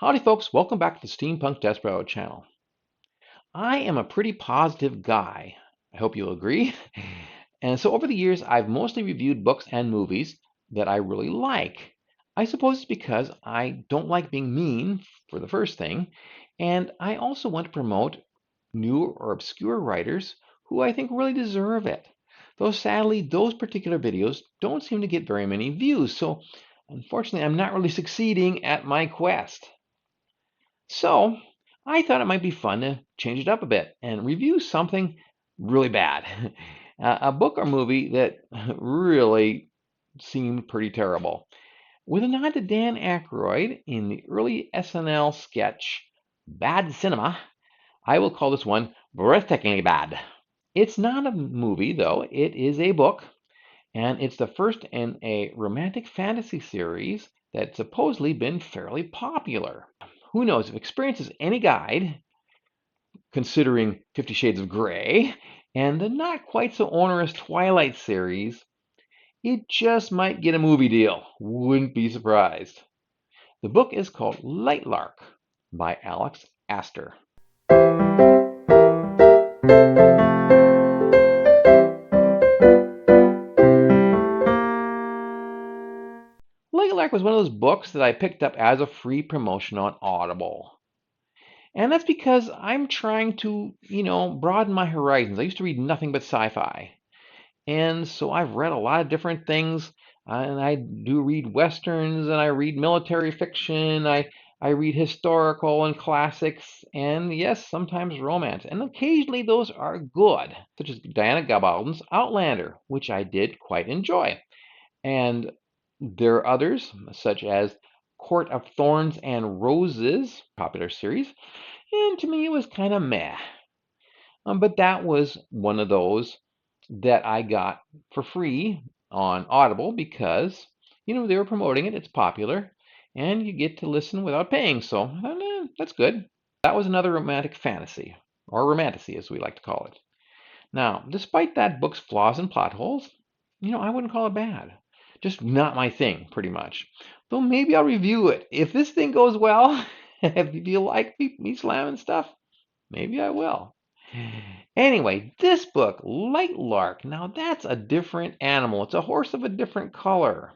Howdy, folks. Welcome back to the Steampunk Desperado channel. I am a pretty positive guy. I hope you'll agree. And so over the years, I've mostly reviewed books and movies that I really like. I suppose it's because I don't like being mean, for the first thing, and I also want to promote new or obscure writers who I think really deserve it. Though sadly, those particular videos don't seem to get very many views, so unfortunately, I'm not really succeeding at my quest. So I thought it might be fun to change it up a bit and review something really bad. A book or movie that really seemed pretty terrible. With a nod to Dan Aykroyd in the early SNL sketch Bad Cinema, I will call this one breathtakingly bad. It's not a movie, though. It is a book, and it's the first in a romantic fantasy series that's supposedly been fairly popular. Who knows? If experience is any guide, considering 50 Shades of Grey and the not quite so onerous Twilight series, it just might get a movie deal. Wouldn't be surprised. The book is called Lightlark by Alex Aster. Lightlark was one of those books that I picked up as a free promotion on Audible. And that's because I'm trying to, broaden my horizons. I used to read nothing but sci-fi. And so I've read a lot of different things. And I do read westerns and I read military fiction. I read historical and classics. And yes, sometimes romance. And occasionally those are good, such as Diana Gabaldon's Outlander, which I did quite enjoy. And there are others, such as Court of Thorns and Roses, popular series. And to me, it was kind of meh. But that was one of those that I got for free on Audible because, they were promoting it. It's popular, and you get to listen without paying. So that's good. That was another romantic fantasy, or romantasy as we like to call it. Now, despite that book's flaws and plot holes, I wouldn't call it bad. Just not my thing, pretty much. Though maybe I'll review it. If this thing goes well, if you like me slamming stuff, maybe I will. Anyway, this book, Lightlark, now that's a different animal. It's a horse of a different color.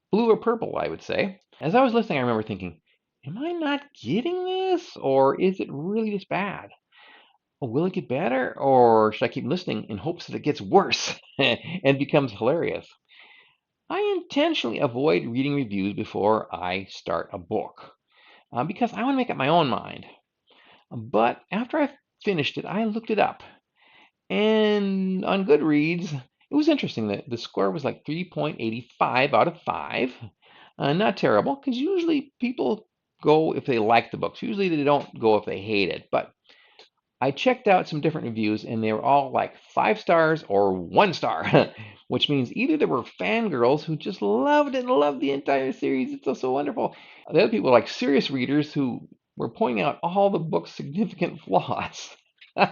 Blue or purple, I would say. As I was listening, I remember thinking, am I not getting this? Or is it really this bad? Oh, will it get better? Or should I keep listening in hopes that it gets worse and becomes hilarious? I intentionally avoid reading reviews before I start a book because I want to make up my own mind. But after I finished it, I looked it up. And on Goodreads, it was interesting that the score was like 3.85 out of 5. Not terrible, because usually people go if they like the books. Usually they don't go if they hate it. But I checked out some different reviews, and they were all like 5 stars or 1 star, which means either there were fangirls who just loved it and loved the entire series. It's so wonderful. The other people were like serious readers who were pointing out all the book's significant flaws. So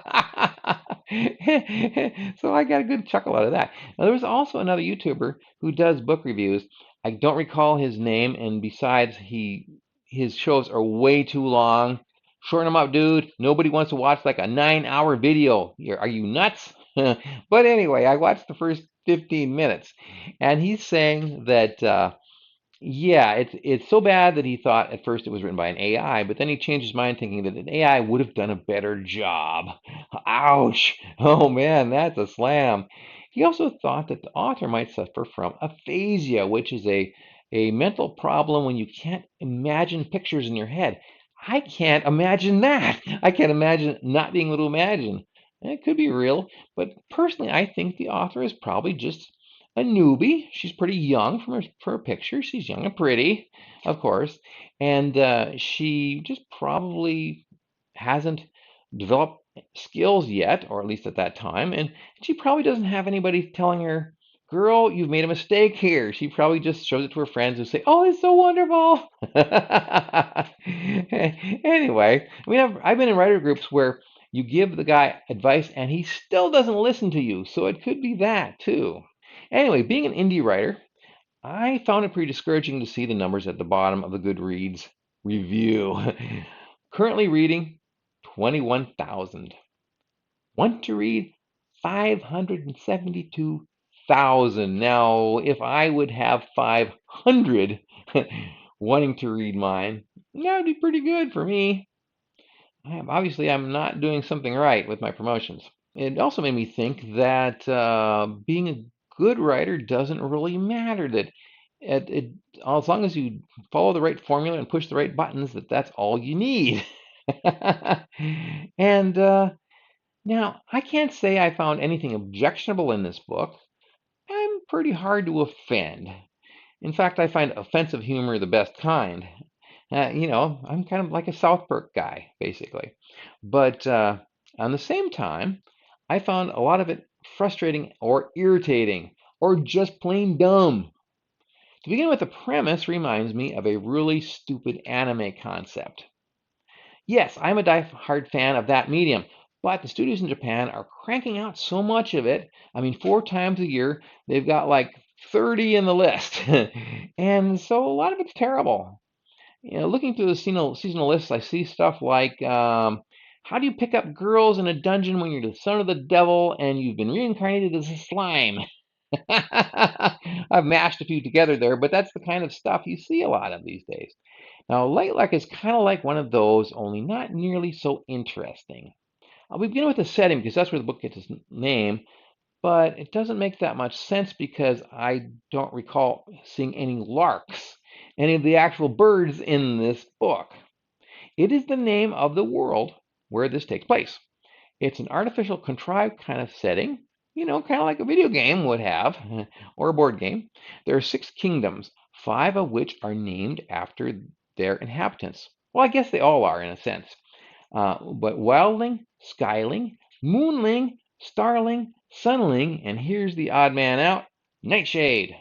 I got a good chuckle out of that. Now, there was also another YouTuber who does book reviews. I don't recall his name, and besides, his shows are way too long. Shorten them up, dude. Nobody wants to watch like a 9-hour video. Are you nuts? But anyway, I watched the first 15 minutes, and he's saying that yeah, it's so bad that he thought at first it was written by an AI, but then he changed his mind thinking that an AI would have done a better job. Ouch! Oh man, that's a slam. He also thought that the author might suffer from aphasia, which is a mental problem when you can't imagine pictures in your head. I can't imagine that. I can't imagine not being able to imagine. It could be real, but personally, I think the author is probably just a newbie. She's pretty young from her picture. She's young and pretty, of course, and she just probably hasn't developed skills yet, or at least at that time, and she probably doesn't have anybody telling her, "Girl, you've made a mistake here." She probably just shows it to her friends who say, "Oh, it's so wonderful." Anyway, I mean, I've been in writer groups where you give the guy advice and he still doesn't listen to you, so it could be that too. Anyway, being an indie writer, I found it pretty discouraging to see the numbers at the bottom of the Goodreads review. Currently reading 21,000. Want to read 572,000. Now, if I would have 500 wanting to read mine, that would be pretty good for me. Obviously, I'm not doing something right with my promotions. It also made me think that being a good writer doesn't really matter. That as long as you follow the right formula and push the right buttons, that's all you need. And now, I can't say I found anything objectionable in this book. I'm pretty hard to offend. In fact, I find offensive humor the best kind. I'm kind of like a South Park guy, basically. But on the same time, I found a lot of it frustrating or irritating or just plain dumb. To begin with, the premise reminds me of a really stupid anime concept. Yes, I'm a die-hard fan of that medium, but the studios in Japan are cranking out so much of it. I mean, 4 times a year, they've got like 30 in the list. And so a lot of it's terrible. Looking through the seasonal lists, I see stuff like how do you pick up girls in a dungeon when you're the son of the devil and you've been reincarnated as a slime? I've mashed a few together there, but that's the kind of stuff you see a lot of these days. Now, Lightlark is kind of like one of those, only not nearly so interesting. We begin with the setting because that's where the book gets its name, but it doesn't make that much sense because I don't recall seeing any larks, any of the actual birds in this book. It is the name of the world where this takes place. It's an artificial, contrived kind of setting, kind of like a video game would have, or a board game. There are 6 kingdoms, 5 of which are named after their inhabitants. Well, I guess they all are in a sense. But Wildling, Skyling, Moonling, Starling, Sunling, and here's the odd man out, Nightshade.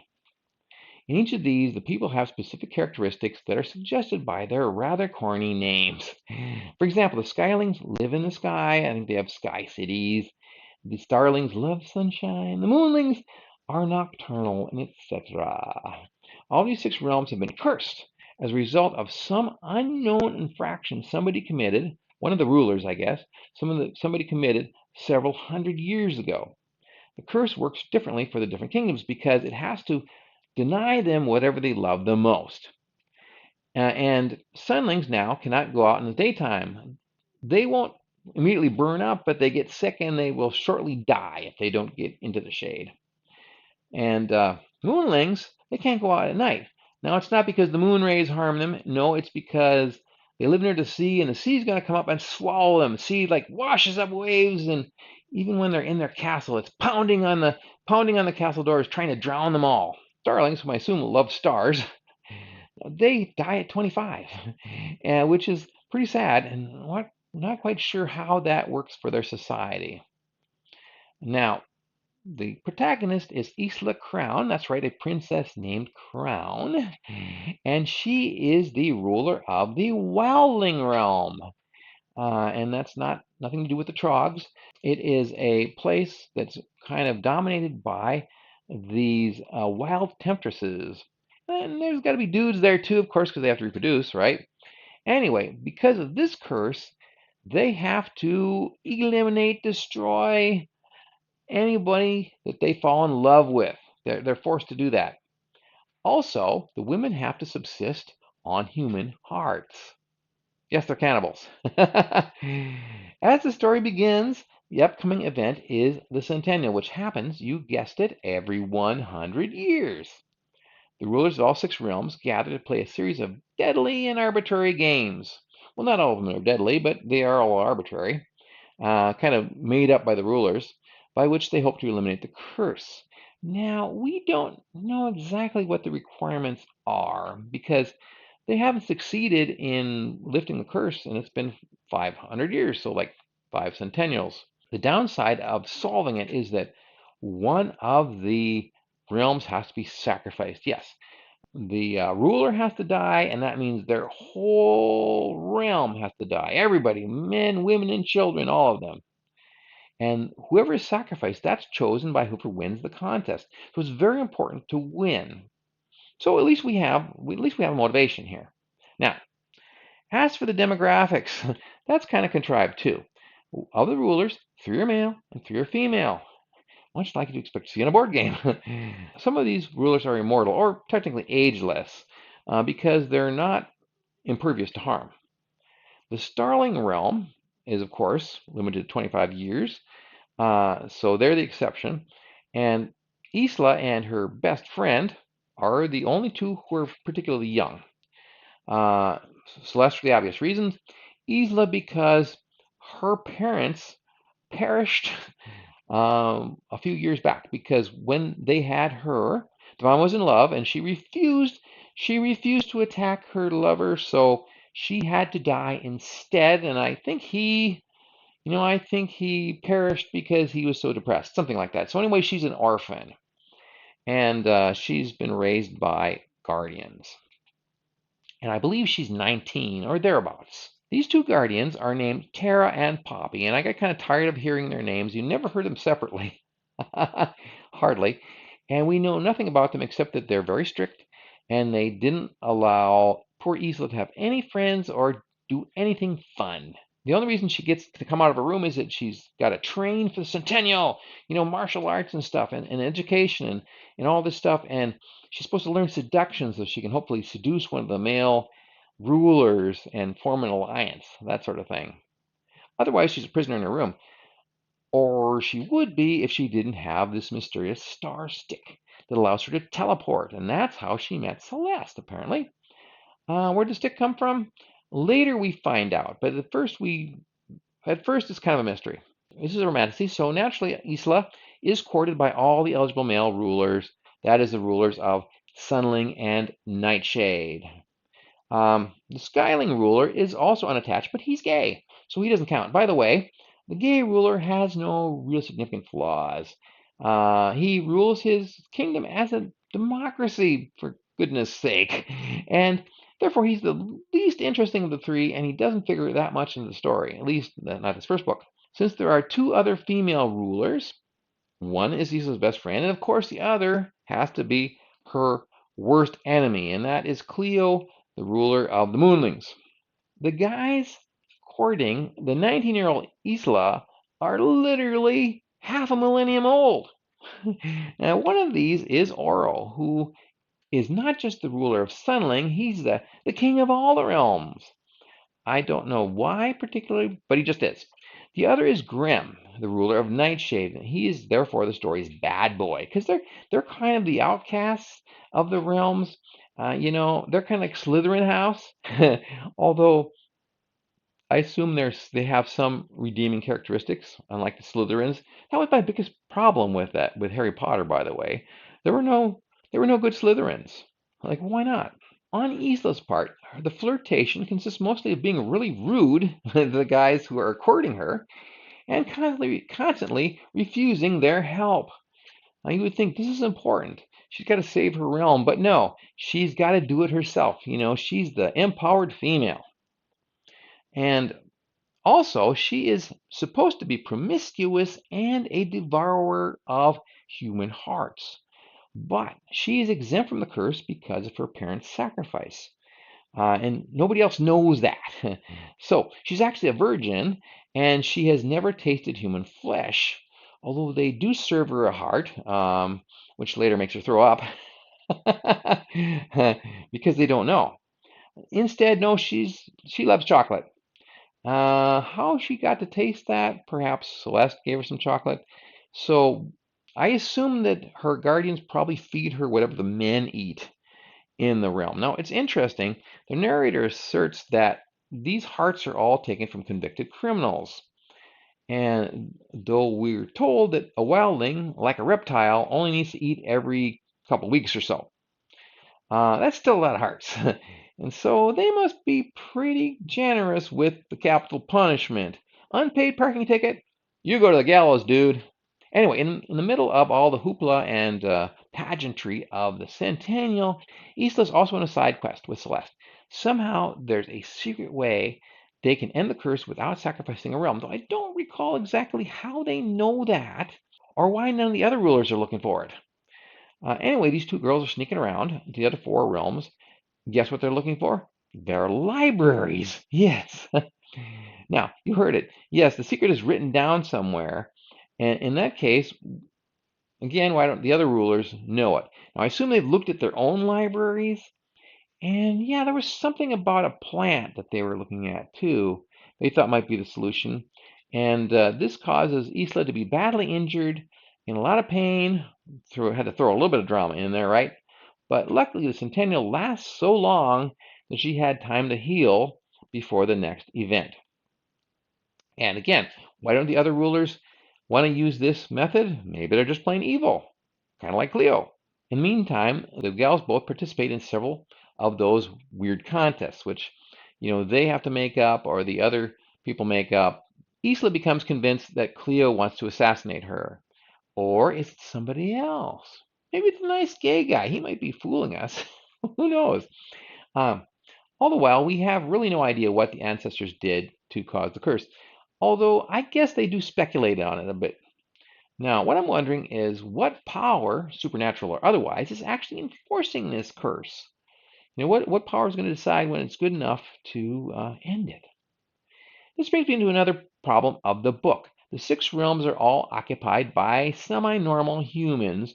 In each of these, the people have specific characteristics that are suggested by their rather corny names. For example, the Skylings live in the sky. I think they have sky cities. The Starlings love sunshine. The Moonlings are nocturnal, and etc. All these 6 realms have been cursed as a result of some unknown infraction somebody committed, one of the rulers, I guess, somebody committed several hundred years ago. The curse works differently for the different kingdoms because it has to deny them whatever they love the most. And sunlings now cannot go out in the daytime. They won't immediately burn up, but they get sick and they will shortly die if they don't get into the shade. And moonlings, they can't go out at night. Now, it's not because the moon rays harm them. No, it's because they live near the sea, and the sea is going to come up and swallow them. The sea like washes up waves, and even when they're in their castle, it's pounding on the castle doors, trying to drown them all. Starlings, whom I assume love stars, they die at 25, which is pretty sad, and not quite sure how that works for their society. Now, the protagonist is Isla Crown. That's right, a princess named Crown. And she is the ruler of the Wildling realm. And that's nothing to do with the Trogs. It is a place that's kind of dominated by these wild temptresses. And there's got to be dudes there too, of course, because they have to reproduce, right? Anyway, because of this curse, they have to eliminate, destroy, anybody that they fall in love with. They're forced to do that. Also, the women have to subsist on human hearts. Yes, they're cannibals. As the story begins, the upcoming event is the Centennial, which happens, you guessed it, every 100 years. The rulers of all 6 realms gather to play a series of deadly and arbitrary games. Well, not all of them are deadly, but they are all arbitrary, kind of made up by the rulers, by which they hope to eliminate the curse. Now, we don't know exactly what the requirements are because they haven't succeeded in lifting the curse, and it's been 500 years, so like 5 centennials. The downside of solving it is that one of the realms has to be sacrificed. Yes, the ruler has to die, and that means their whole realm has to die. Everybody, men, women, and children, all of them. And whoever is sacrificed, that's chosen by whoever wins the contest. So it's very important to win. So at least we have a motivation here. Now, As for the demographics, that's kind of contrived too. Of the rulers, 3 are male and 3 are female, much like you'd expect to see in a board game. Some of these rulers are immortal, or technically ageless, because they're not impervious to harm. The Starling realm is, of course, limited to 25 years, so they're the exception. And Isla and her best friend are the only two who are particularly young. Uh, Celeste for the obvious reasons. Isla because her parents perished a few years back because when they had her, Devon was in love and she refused. She refused to attack her lover, so she had to die instead. And I think he perished because he was so depressed, something like that. So anyway, she's an orphan, and she's been raised by guardians, and I believe she's 19 or thereabouts. These two guardians are named Tara and Poppy, and I got kind of tired of hearing their names. You never heard them separately, hardly. And we know nothing about them except that they're very strict, and they didn't allow poor Isla to have any friends or do anything fun. The only reason she gets to come out of her room is that she's got to train for the centennial, martial arts and stuff, and education and all this stuff. And she's supposed to learn seduction so she can hopefully seduce one of the male rulers and form an alliance, that sort of thing. Otherwise, she's a prisoner in her room. Or she would be if she didn't have this mysterious star stick that allows her to teleport. And that's how she met Celeste, apparently. Where did the stick come from? Later we find out, but at first it's kind of a mystery. This is a romantasy, so naturally Isla is courted by all the eligible male rulers. That is the rulers of Sunling and Nightshade. The Skyling ruler is also unattached, but he's gay, so he doesn't count. By the way, the gay ruler has no real significant flaws. He rules his kingdom as a democracy, for goodness sake, and therefore he's the least interesting of the three, and he doesn't figure that much into the story, at least not this first book. Since there are two other female rulers, one is Isla's best friend, and of course the other has to be her worst enemy, and that is Cleo, the ruler of the Moonlings. The guys courting the 19-year-old Isla are literally half a millennium old. Now, one of these is Oro, who is not just the ruler of Sunling, he's the king of all the realms. I don't know why particularly, but he just is. The other is Grim, the ruler of Nightshade. He is therefore the story's bad boy because they're kind of the outcasts of the realms. They're kind of like Slytherin house, although I assume they have some redeeming characteristics, unlike the Slytherins. That was my biggest problem with Harry Potter, by the way. There were no there were no good Slytherins. Like, why not? On Isla's part, the flirtation consists mostly of being really rude to the guys who are courting her and constantly refusing their help. Now, you would think this is important. She's got to save her realm, but no, she's got to do it herself. She's the empowered female. And also, she is supposed to be promiscuous and a devourer of human hearts. But she is exempt from the curse because of her parents' sacrifice. And nobody else knows that. So she's actually a virgin, and she has never tasted human flesh, although they do serve her a heart, which later makes her throw up because they don't know. Instead, no, she loves chocolate. How she got to taste that? Perhaps Celeste gave her some chocolate. So I assume that her guardians probably feed her whatever the men eat in the realm. Now, it's interesting. The narrator asserts that these hearts are all taken from convicted criminals. And though we're told that a wildling, like a reptile, only needs to eat every couple weeks or so, that's still a lot of hearts. And so they must be pretty generous with the capital punishment. Unpaid parking ticket, you go to the gallows, dude. Anyway, in the middle of all the hoopla and pageantry of the Centennial, Isla's also on a side quest with Celeste. Somehow there's a secret way they can end the curse without sacrificing a realm, though I don't recall exactly how they know that or why none of the other rulers are looking for it. Anyway, these two girls are sneaking around to the other four realms. Guess what they're looking for? Their libraries. Yes. Now, you heard it. Yes, the secret is written down somewhere. And in that case, again, why don't the other rulers know it? Now, I assume they've looked at their own libraries. And yeah, there was something about a plant that they were looking at too. They thought might be the solution. And this causes Isla to be badly injured, in a lot of pain. Had to throw a little bit of drama in there, right? But luckily, the Centennial lasts so long that she had time to heal before the next event. And again, why don't the other rulers want to use this method? Maybe they're just plain evil, kind of like Cleo. In the meantime, the gals both participate in several of those weird contests, which, they have to make up or the other people make up. Isla becomes convinced that Cleo wants to assassinate her. Or is it somebody else? Maybe it's a nice gay guy. He might be fooling us. Who knows? Um, all the while, we have really no idea what the ancestors did to cause the curse, although I guess they do speculate on it a bit. Now, what I'm wondering is what power, supernatural or otherwise, is actually enforcing this curse? What power is going to decide when it's good enough to end it? This brings me into another problem of the book. The six realms are all occupied by semi normal humans,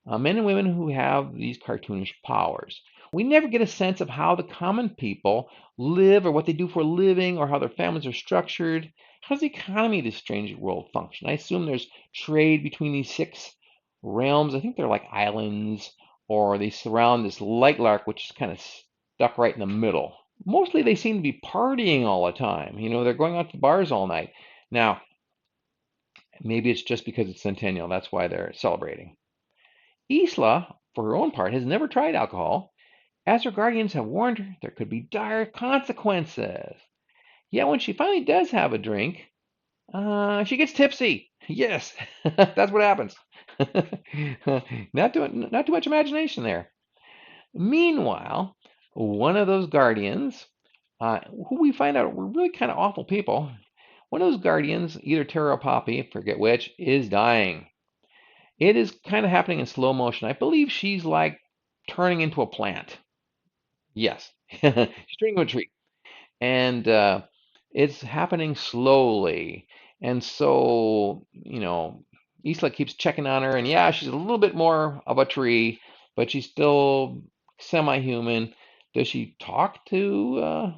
men and women who have these cartoonish powers. We never get a sense of how the common people live or what they do for a living or how their families are structured. How does the economy of this strange world function? I assume there's trade between these six realms. I think they're like islands or they surround this Lightlark, which is kind of stuck right in the middle. Mostly they seem to be partying all the time. They're going out to bars all night. Now, maybe it's just because it's Centennial. That's why they're celebrating. Isla, for her own part, has never tried alcohol, as her guardians have warned her there could be dire consequences. Yet when she finally does have a drink, she gets tipsy. Yes, that's what happens. Not too much imagination there. Meanwhile, one of those guardians, who we find out were really kind of awful people, one of those guardians, either Tara or Poppy, forget which, is dying. It is kind of happening in slow motion. I believe she's like turning into a plant. Yes, she's turning into a tree. And it's happening slowly. And so, Isla keeps checking on her. And yeah, she's a little bit more of a tree, but she's still semi human. Does she talk to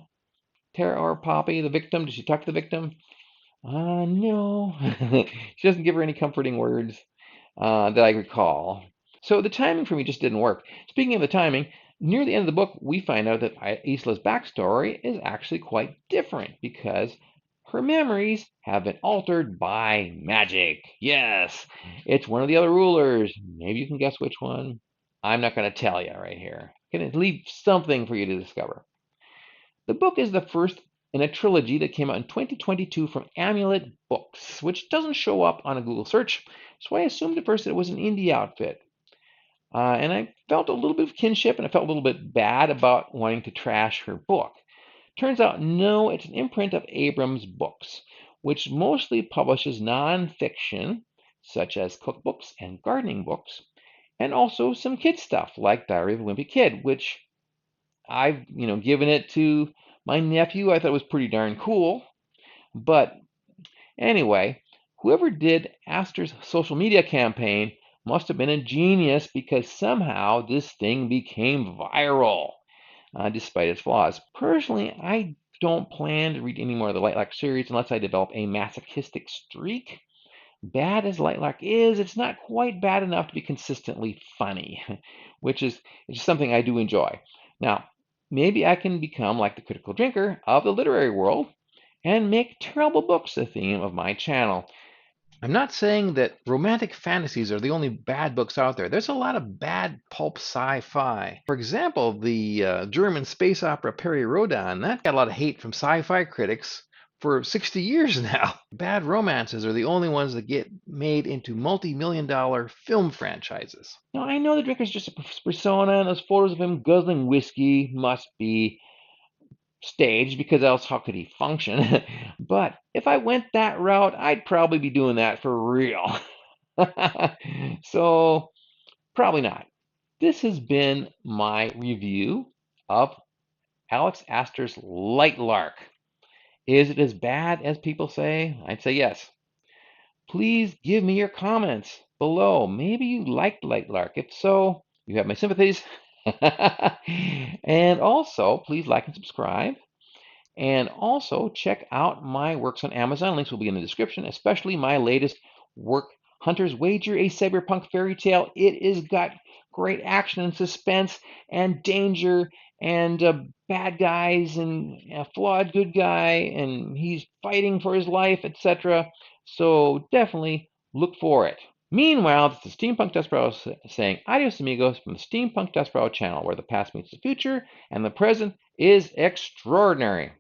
Tara or Poppy, the victim? Does she talk to the victim? No. She doesn't give her any comforting words that I recall. So the timing for me just didn't work. Speaking of the timing, near the end of the book, we find out that Isla's backstory is actually quite different because her memories have been altered by magic. Yes, it's one of the other rulers. Maybe you can guess which one. I'm not going to tell you right here. I'm going to leave something for you to discover. The book is the first in a trilogy that came out in 2022 from Amulet Books, which doesn't show up on a Google search, so I assumed at first that it was an indie outfit. And I felt a little bit of kinship and I felt a little bit bad about wanting to trash her book. Turns out, no, it's an imprint of Abrams Books, which mostly publishes nonfiction, such as cookbooks and gardening books, and also some kid stuff like Diary of a Wimpy Kid, which I've, given it to my nephew. I thought it was pretty darn cool. But anyway, whoever did Aster's social media campaign must have been a genius because somehow this thing became viral, despite its flaws. Personally, I don't plan to read any more of the Lightlark series unless I develop a masochistic streak. Bad as Lightlark is, it's not quite bad enough to be consistently funny, which is something I do enjoy. Now, maybe I can become like the critical drinker of the literary world and make terrible books the theme of my channel. I'm not saying that romantic fantasies are the only bad books out there. There's a lot of bad pulp sci-fi. For example, the German space opera Peri Rodan, that got a lot of hate from sci-fi critics for 60 years now. Bad romances are the only ones that get made into multi-million-dollar film franchises. Now, I know the drinker's just a persona, and those photos of him guzzling whiskey must be staged because else how could he function? But if I went that route, I'd probably be doing that for real. So probably not. This has been my review of Alex Aster's Lightlark. Is it as bad as people say? I'd say yes. Please give me your comments below. Maybe you liked Lightlark. If so, you have my sympathies. And also, please like and subscribe. And also check out my works on Amazon. Links will be in the description, especially my latest work, Hunter's Wager, a cyberpunk fairy tale. It is got great action and suspense and danger and bad guys and a flawed good guy, and he's fighting for his life, etc. So definitely look for it. Meanwhile, this is Steampunk Desperado saying adios amigos from the Steampunk Desperado channel, where the past meets the future and the present is extraordinary.